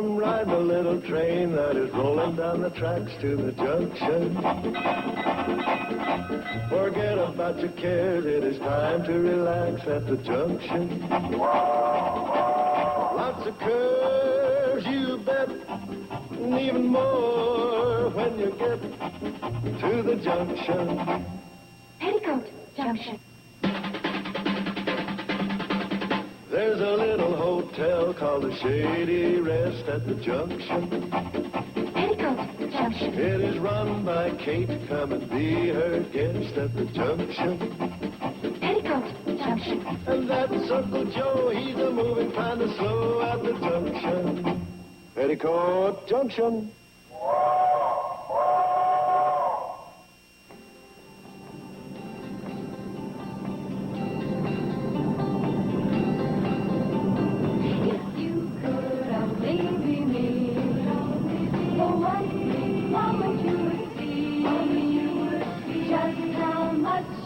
Come ride the little train that is rolling down the tracks to the junction. Forget about your cares, it is time to relax at the junction. Lots of curves, you bet, and even more when you get to the junction. Petticoat Junction. There's a little hotel called the Shady Rest at the junction. Petticoat Junction. It is run by Kate. Come and be her guest at the junction. Petticoat Junction. And that's Uncle Joe. He's a moving kind of slow at the junction. Petticoat Junction.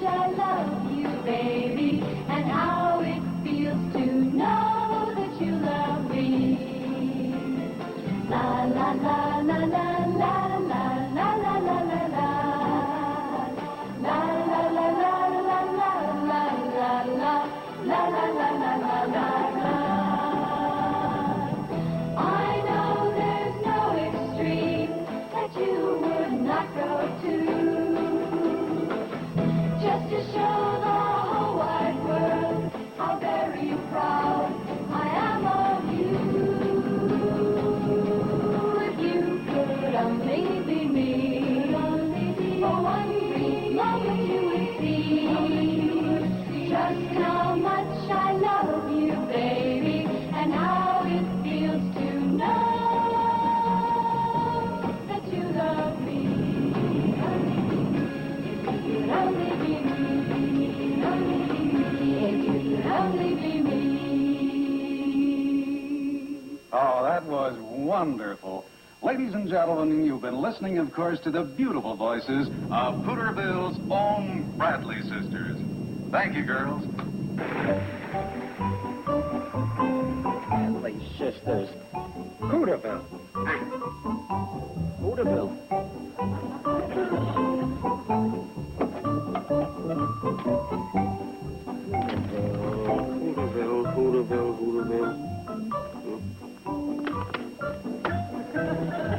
I love you, baby, and how it feels to know that you love me. La la la la la la la la la la la la. La la la la la la la la la la la la la la la. I know there's no extreme that you would not go to. Just to show the whole wide world how very proud I am of you. If you could only be me, for one brief moment you would see just how much I love you, baby, and how it feels to know that you love me. If you could only be Oh, that was wonderful. Ladies and gentlemen, you've been listening, of course, to the beautiful voices of Hooterville's own Bradley sisters. Thank you, girls. Bradley sisters. Hooterville. Hooterville. Hooterville.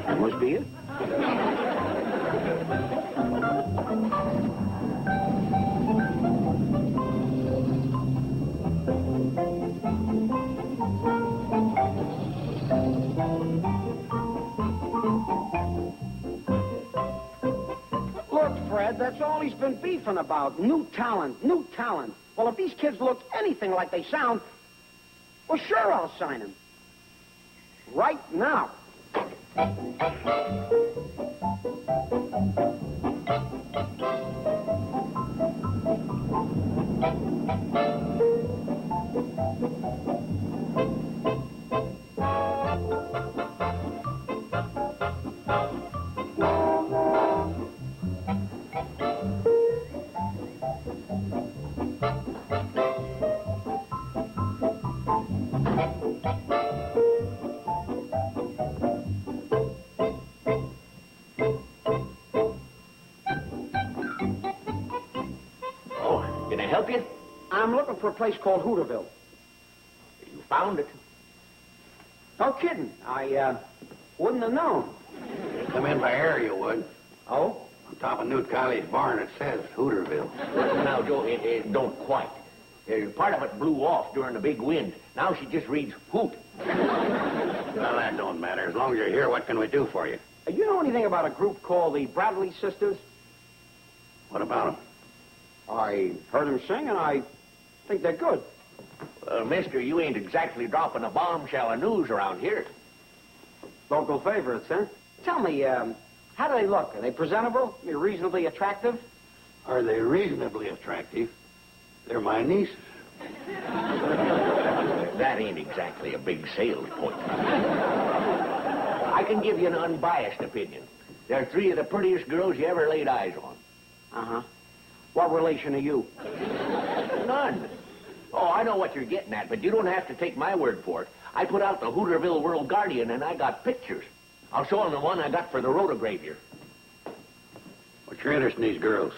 That must be it. Look, Fred, that's all he's been beefing about. New talent, new talent. Well, if these kids look anything like they sound, well, sure, I'll sign him. Right now. Can I help you? I'm looking for a place called Hooterville. You found it. No kidding. I wouldn't have known. Come in by air, you would. Oh? On top of Newt Kiley's barn, it says Hooterville. Now, Joe, it don't quite. Part of it blew off during the big wind. Now she just reads hoot. Well, that don't matter. As long as you're here, what can we do for you? You know anything about a group called the Bradley Sisters? What about them? I heard them sing, and I think they're good. Mister, you ain't exactly dropping a bombshell of news around here. Local favorites, huh? Tell me, how do they look? Are they presentable? Are they reasonably attractive? Are they reasonably attractive? They're my nieces. That ain't exactly a big sales point. I can give you an unbiased opinion. They're three of the prettiest girls you ever laid eyes on. Uh-huh. What relation are you? None. Oh, I know what you're getting at, but you don't have to take my word for it. I put out the Hooterville World Guardian, and I got pictures. I'll show them the one I got for the rotographia. What's your interest in these girls?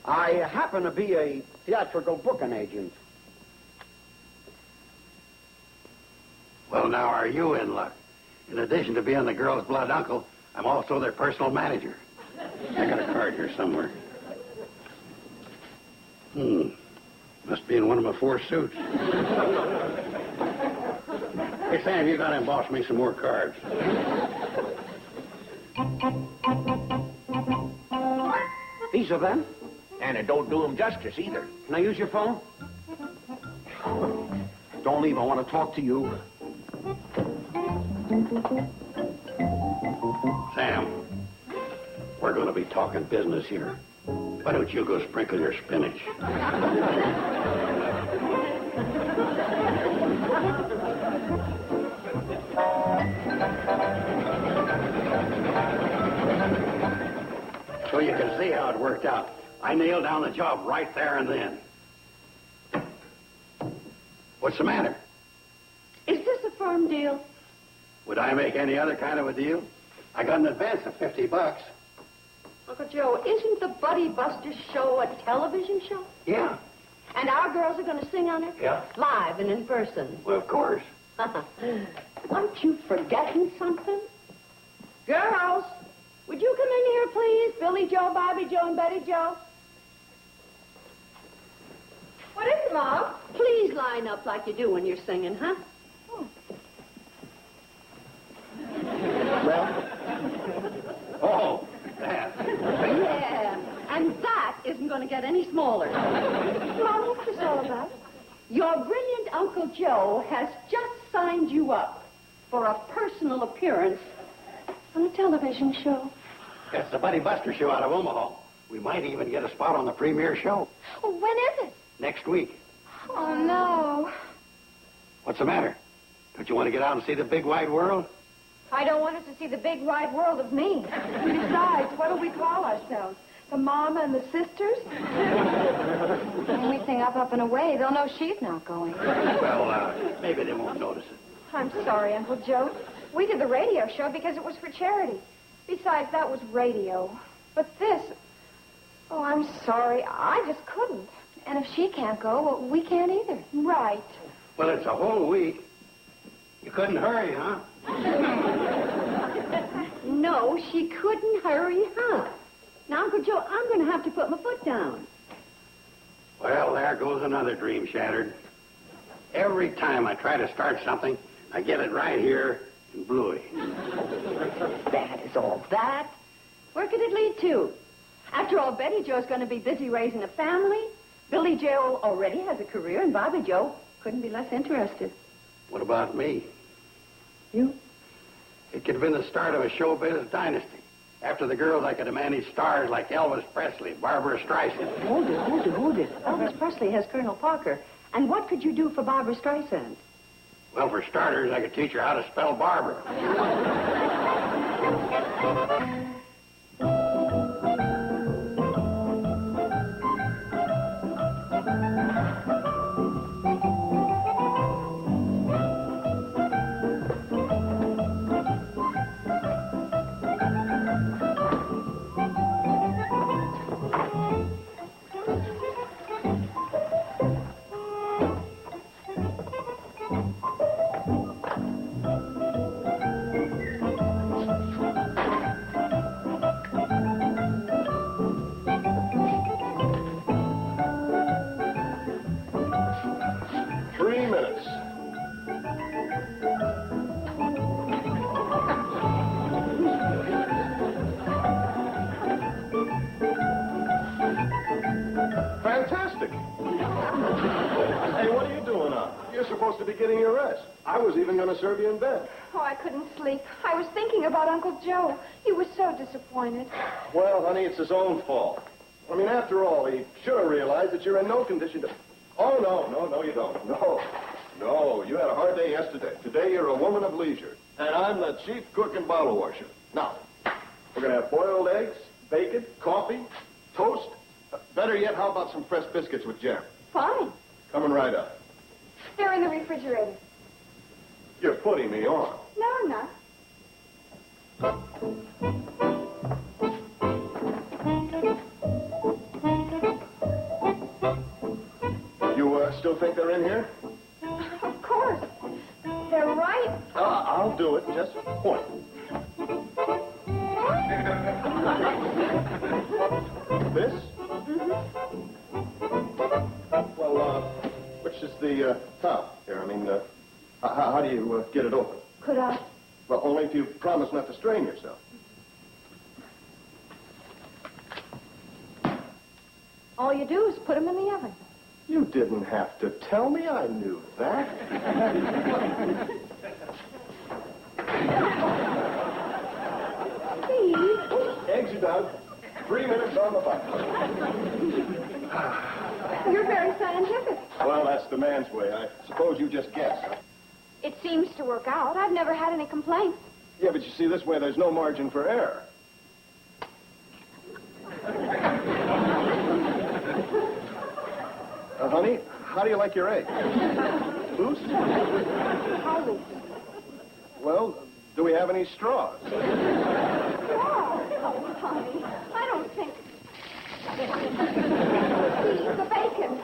I happen to be a theatrical booking agent. Well, now, are you in luck? In addition to being the girl's blood uncle, I'm also their personal manager. I got a card here somewhere. Must be in one of my 4 suits. Hey, Sam, you gotta emboss me some more cards. These are them? And it don't do them justice either. Can I use your phone? Don't leave. I want to talk to you. Sam, we're gonna be talking business here. Why don't you go sprinkle your spinach? So you can see how it worked out. I nailed down the job right there and then. What's the matter? Is this a firm deal? Would I make any other kind of a deal? I got an advance of $50. Uncle Joe, isn't the Buddy Buster show a television show? Yeah. And our girls are going to sing on it? Yeah. Live and in person. Well, of course. Aren't you forgetting something? Girls, would you come in here, please? Billy Joe, Bobby Joe, and Betty Joe. What is it, Mom? Please line up like you do when you're singing, huh? Oh, that. Yeah, and that isn't going to get any smaller. Mom, what's this all about? Your brilliant Uncle Joe has just signed you up for a personal appearance on a television show. That's the Buddy Buster show out of Omaha. We might even get a spot on the premiere show. Oh, when is it? Next week. Oh, no. What's the matter? Don't you want to get out and see the big wide world? I don't want us to see the big wide world of me. Besides, what do we call ourselves? The Mama and the Sisters? When we sing up and away, they'll know she's not going. Well, maybe they won't notice it. I'm sorry, Uncle Joe. We did the radio show because it was for charity. Besides, that was radio. But this... Oh, I'm sorry. I just couldn't. And if she can't go, well, we can't either. Right. Well, it's a whole week. You couldn't hurry, huh? No, she couldn't hurry, huh? Now, Uncle Joe, I'm going to have to put my foot down. Well, there goes another dream shattered. Every time I try to start something, I get it right here in Bluey. That is all that. Where could it lead to? After all, Betty Joe's going to be busy raising a family. Billy Joe already has a career, and Bobby Joe couldn't be less interested. What about me? You? It could have been the start of a showbiz dynasty. After the girls, I could have managed stars like Elvis Presley, Barbara Streisand. Hold it. Elvis Presley has Colonel Parker. And what could you do for Barbara Streisand? Well, for starters, I could teach her how to spell Barbara. Fantastic. Hey, what are you doing up? You're supposed to be getting your rest. I was even going to serve you in bed. Oh, I couldn't sleep. I was thinking about Uncle Joe. He was so disappointed. Well, honey, it's his own fault. I mean, after all, he should have realized that you're in no condition to... Oh, no, you don't. No, you had a hard day yesterday. Today, you're a woman of leisure. And I'm the chief cook and bottle washer. Now, we're going to have boiled eggs, bacon, coffee, toast. Better yet, how about some fresh biscuits with jam? Fine. Coming right up. They're in the refrigerator. You're putting me on. No, I'm not. You still think they're in here? Of course. They're right. I'll do it. Just point. This? Well, which is the top here? I mean, how do you get it open? Could I? Well, only if you promise not to strain yourself. All you do is put them in the oven. You didn't have to tell me. I knew that. Steve, Eggs are done. 3 minutes on the button. you're very scientific. Well, that's the man's way. I suppose you just guessed. It seems to work out. I've never had any complaints. Yeah, but you see, this way there's no margin for error. Honey, how do you like your egg? Loose? How loose? Well, do we have any straws? Oh, honey, I don't think... Steve, the bacon.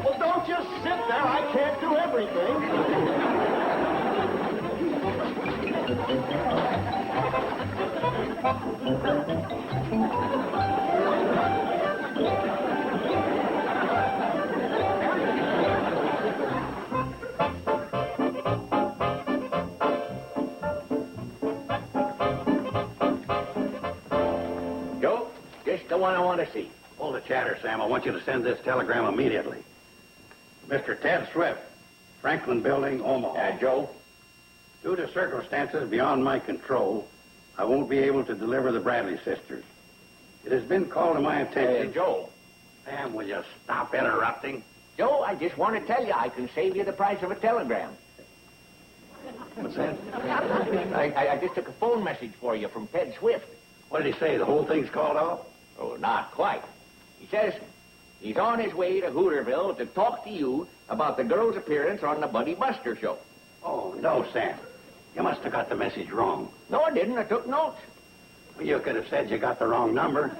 Well, don't just sit there. I can't do everything. Joe, just the one I want to see. Hold the chatter, Sam. I want you to send this telegram immediately. Mr. Ted Swift, Franklin Building, Omaha. Joe? Due to circumstances beyond my control, I won't be able to deliver the Bradley sisters. It has been called to my attention... Joe. Sam, will you stop interrupting? Joe, I just want to tell you I can save you the price of a telegram. What's that? I just took a phone message for you from Ted Swift. What did he say? The whole thing's called off? Oh, not quite. He says he's on his way to Hooterville to talk to you about the girl's appearance on the Buddy Buster show. Oh, no, Sam. You must have got the message wrong. No, I didn't. I took notes. Well, you could have said you got the wrong number.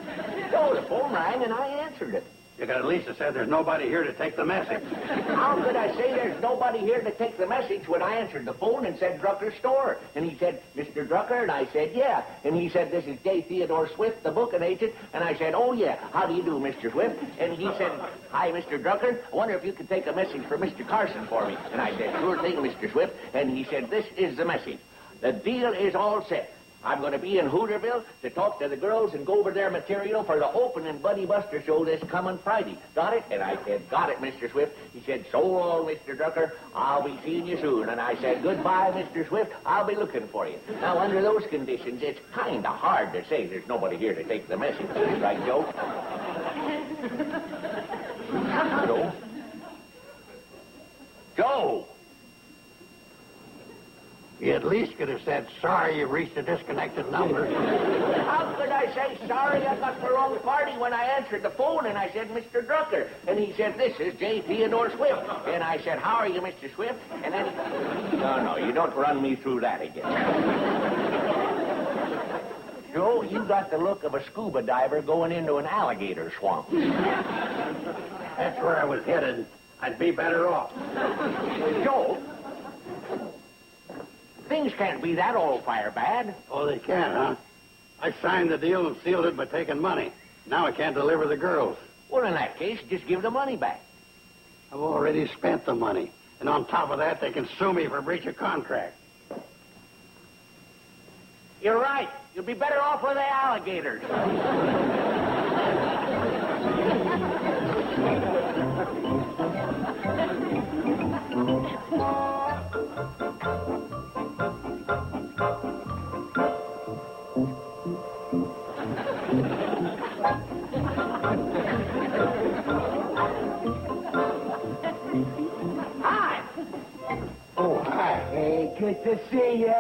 No, the phone rang and I answered it. You could at least have said there's nobody here to take the message. How could I say there's nobody here to take the message when I answered the phone and said Drucker's store? And he said, Mr. Drucker? And I said, yeah. And he said, this is J. Theodore Swift, the booking agent. And I said, oh, yeah. How do you do, Mr. Swift? And he said, hi, Mr. Drucker. I wonder if you could take a message for Mr. Carson for me. And I said, sure thing, Mr. Swift. And he said, this is the message. The deal is all set. I'm going to be in Hooterville to talk to the girls and go over their material for the opening Buddy Buster show this coming Friday. Got it? And I said, got it, Mr. Swift. He said, so long, Mr. Drucker. I'll be seeing you soon. And I said, goodbye, Mr. Swift. I'll be looking for you. Now, under those conditions, it's kind of hard to say there's nobody here to take the message. Right, Joe? Joe? Joe! You at least could have said, sorry, you reached a disconnected number. How could I say sorry I got the wrong party when I answered the phone and I said, Mr. Drucker? And he said, this is J. Theodore Swift. And I said, how are you, Mr. Swift? And then he... No, you don't run me through that again. Joe, you got the look of a scuba diver going into an alligator swamp. That's where I was headed. I'd be better off. Joe, things can't be that all fire bad. Oh, they can, huh? I signed the deal and sealed it by taking money. Now I can't deliver the girls. Well, in that case, just give the money back. I've already spent the money. And on top of that, they can sue me for breach of contract. You're right. You'll be better off with the alligators. Oh, hi. Hey, good to see you.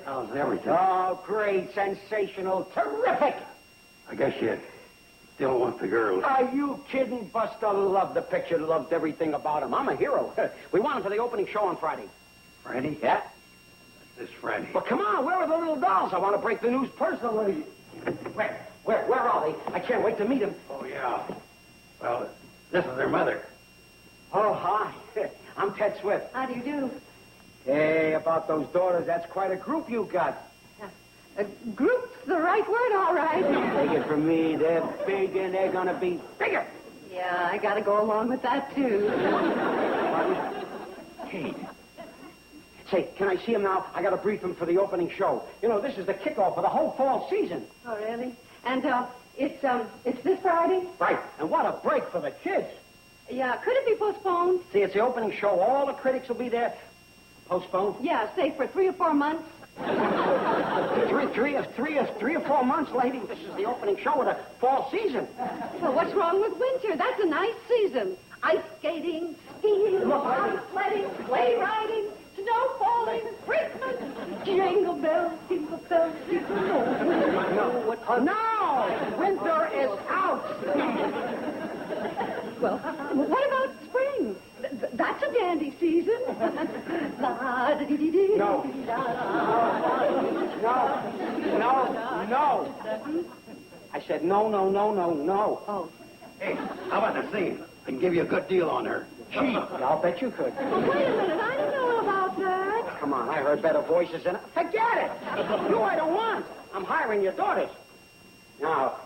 How's everything? Oh, great, sensational, terrific. I guess you still want the girls. Are you kidding? Buster loved the picture, loved everything about him. I'm a hero. We want him for the opening show on Friday. Friday? Yeah? This Friday. But come on, where are the little dolls? I want to break the news personally. Where are they? I can't wait to meet them. Oh, yeah. Well, this is their mother. Oh, hi. I'm Ted Swift. How do you do? Hey, about those daughters, that's quite a group you got. Group's the right word, all right. Take it from me, they're big and they're gonna be bigger. Yeah, I gotta go along with that, too. Kate. Say, can I see him now? I gotta brief him for the opening show. You know, this is the kickoff for the whole fall season. Oh, really? And, it's this Friday? Right, and what a break for the kids. Yeah, could it be postponed? See, it's the opening show. All the critics will be there. Postponed? Yeah, say for 3 or 4 months. Three or 4 months, lady. This is the opening show of the fall season. Well, what's wrong with winter? That's a nice season. Ice skating, skiing, sledding, sleigh riding, snow falling, Christmas, jingle bells, jingle bells, jingle bells. No! Winter is out! Well, what about spring? That's a dandy season. No. No. I said no. Oh. Hey, how about the singing? I can give you a good deal on her. Gee, I'll bet you could. Well, wait a minute. I don't know about that. Come on, I heard better voices than... Forget it! You I don't want. I'm hiring your daughters. Now,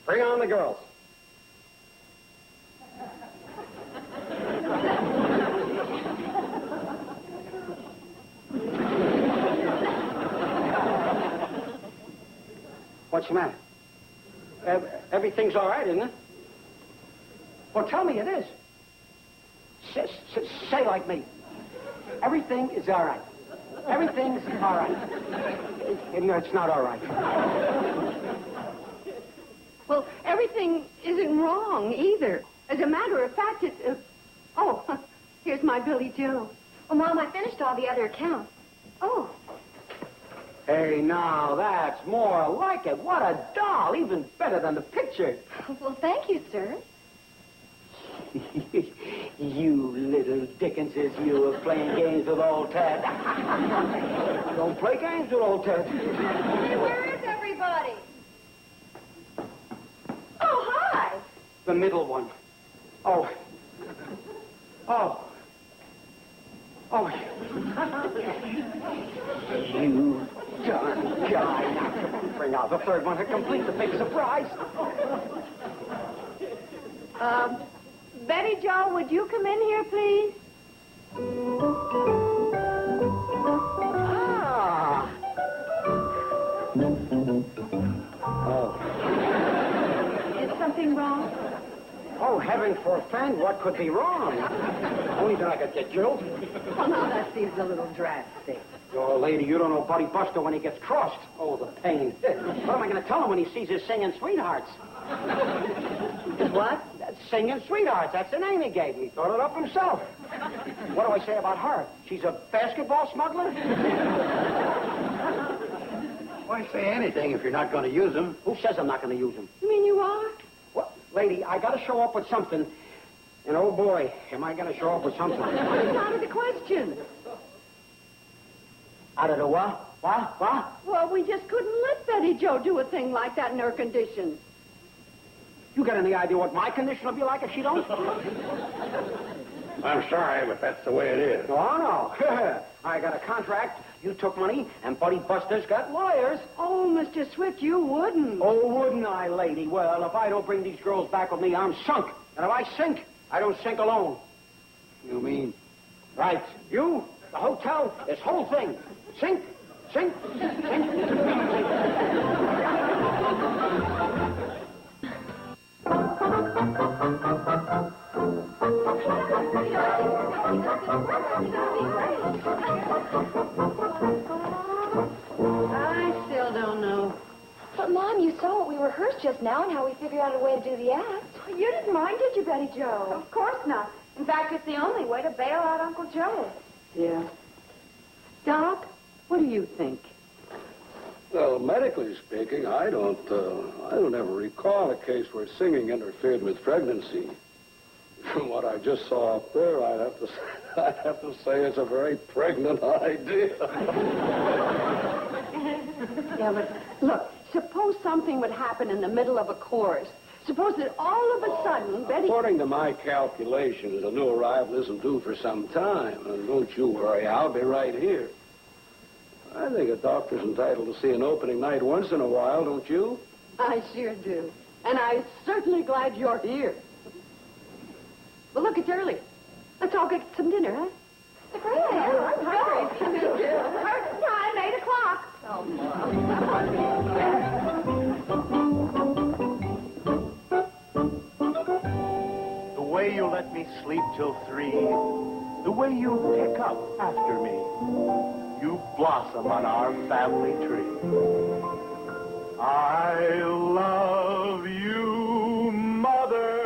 bring on the girls. What's the matter? Everything's all right, isn't it? Well, tell me it is. Say like me. Everything is all right. Everything's all right. No, it's not all right. Well, everything isn't wrong either. As a matter of fact, it's... Oh, here's my Billy Joe. Well, Mom, I finished all the other accounts. Oh, Hey, now, that's more like it. What a doll. Even better than the picture. Well, thank you, sir. You little Dickenses, you were playing games with old Ted. Don't play games with old Ted. Hey, where is everybody? Oh, hi. The middle one. Oh. You darn guy. Now, come on, bring out the third one to complete the big surprise. Betty Jo, would you come in here, please? Ah. Oh. Is something wrong? Oh, heaven forfend, what could be wrong? Only that I could get killed. Well, now that seems a little drastic. Oh, lady, you don't know Buddy Buster when he gets crossed. Oh, the pain. What am I going to tell him when he sees his singing sweethearts? What? That's singing sweethearts. That's the name he gave me. He thought it up himself. What do I say about her? She's a basketball smuggler? Why say anything if you're not going to use them? Who says I'm not going to use them? You mean you are? Well, lady, I got to show up with something. And oh, boy, am I going to show up with something. It's out of the question. Out of the what? What? Well, we just couldn't let Betty Jo do a thing like that in her condition. You got any idea what my condition will be like if she don't? I'm sorry, but that's the way it is. Oh, no. I got a contract, you took money, and Buddy Buster's got lawyers. Oh, Mr. Swift, you wouldn't. Oh, wouldn't I, lady? Well, if I don't bring these girls back with me, I'm sunk. And if I sink, I don't sink alone. You mean? Right. You, the hotel, this whole thing. Sink. I still don't know. But, Mom, you saw what we rehearsed just now and how we figured out a way to do the act. You didn't mind, did you, Betty Jo? Of course not. In fact, it's the only way to bail out Uncle Joe. Yeah. Doc, What do you think? Well, medically speaking, I don't ever recall a case where singing interfered with pregnancy. From what I just saw up there, I'd have to say it's a very pregnant idea. Yeah, but look, suppose something would happen in the middle of a chorus. Suppose that all of a sudden, Betty... According to my calculations, the new arrival isn't due for some time. And don't you worry, I'll be right here. I think a doctor's entitled to see an opening night once in a while, don't you? I sure do. And I'm certainly glad you're here. Well, look, it's early. Let's all get some dinner, huh? Great. I'm hungry. First time, 8 o'clock. The way you let me sleep till 3, the way you pick up after me, you blossom on our family tree. I love you, Mother.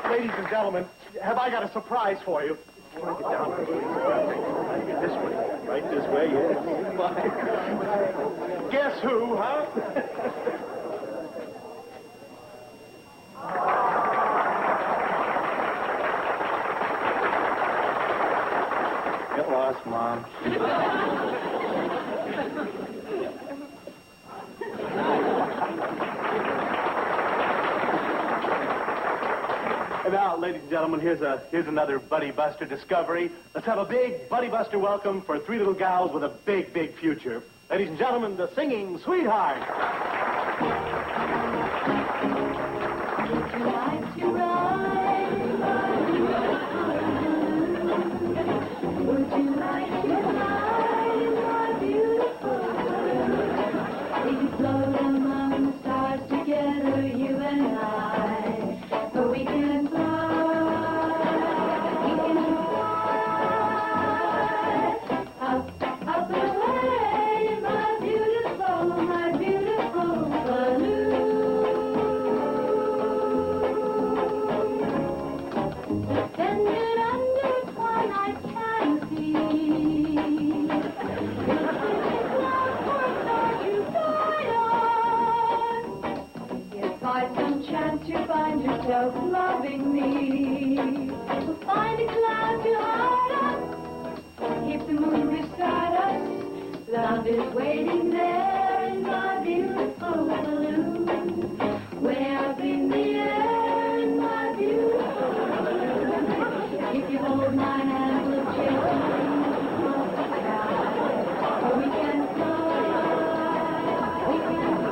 Ladies and gentlemen, have I got a surprise for you? Get down, please. This way. Right this way, yes. Guess who, huh? Get lost, Mom. And now, ladies and gentlemen, here's another Buddy Buster discovery. Let's have a big Buddy Buster welcome for 3 little gals with a big, big future. Ladies and gentlemen, the Singing Sweethearts. Would you like to ride? Would you like to ride, my beautiful? We float among the stars together, you and I. But we can fly. We can fly up and away, my beautiful balloon. Suspended under twilight canopy. If by some chance you find yourself loving me, we'll find a cloud to hide us. Keep the moon beside us. Love is waiting there in my beautiful balloon. Way up in the air in my beautiful balloon. If you hold my hand, we'll chase you across the sky. Or we can fly. We can fly.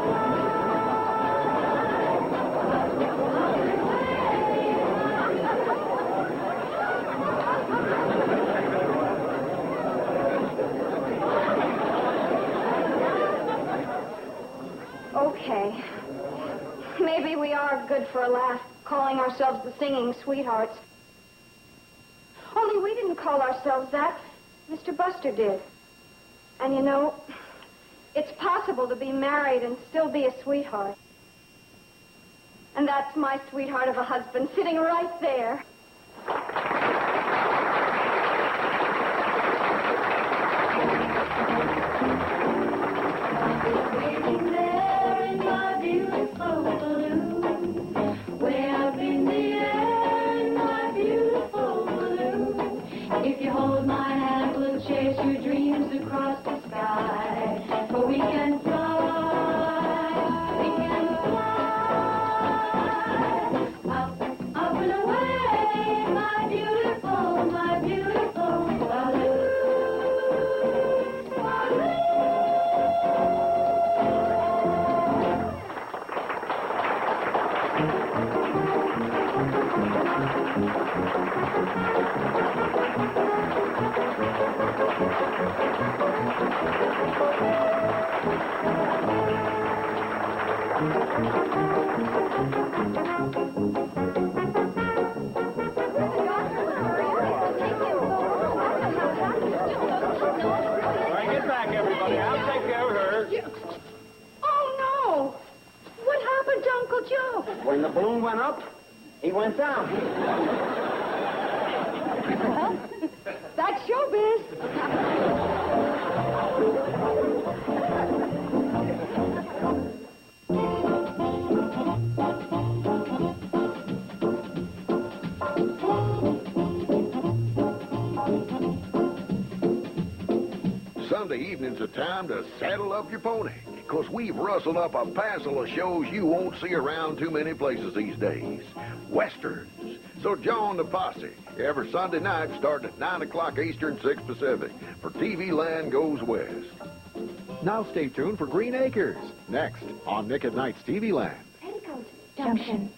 Okay. Maybe we are good for a laugh, calling ourselves the Singing Sweethearts. Only we didn't call ourselves that. Mr. Buster did. And you know, it's possible to be married and still be a sweetheart. And that's my sweetheart of a husband sitting right there. Waiting there in my beautiful balloon. Way up in the air in my beautiful balloon. If you hold my hand, we'll chase your dreams across the sky. For we can fly. We can fly. Up and away, my beautiful balloon. Bring it back, everybody. I'll take care of her. Oh, no! He went down. Well, that's showbiz. Sunday evening's a time to saddle up your pony, because we've rustled up a passel of shows you won't see around too many places these days. Westerns. So join the posse every Sunday night starting at 9 o'clock Eastern, 6 Pacific, for TV Land Goes West. Now stay tuned for Green Acres, next on Nick at Night's TV Land. Petticoat. Junction.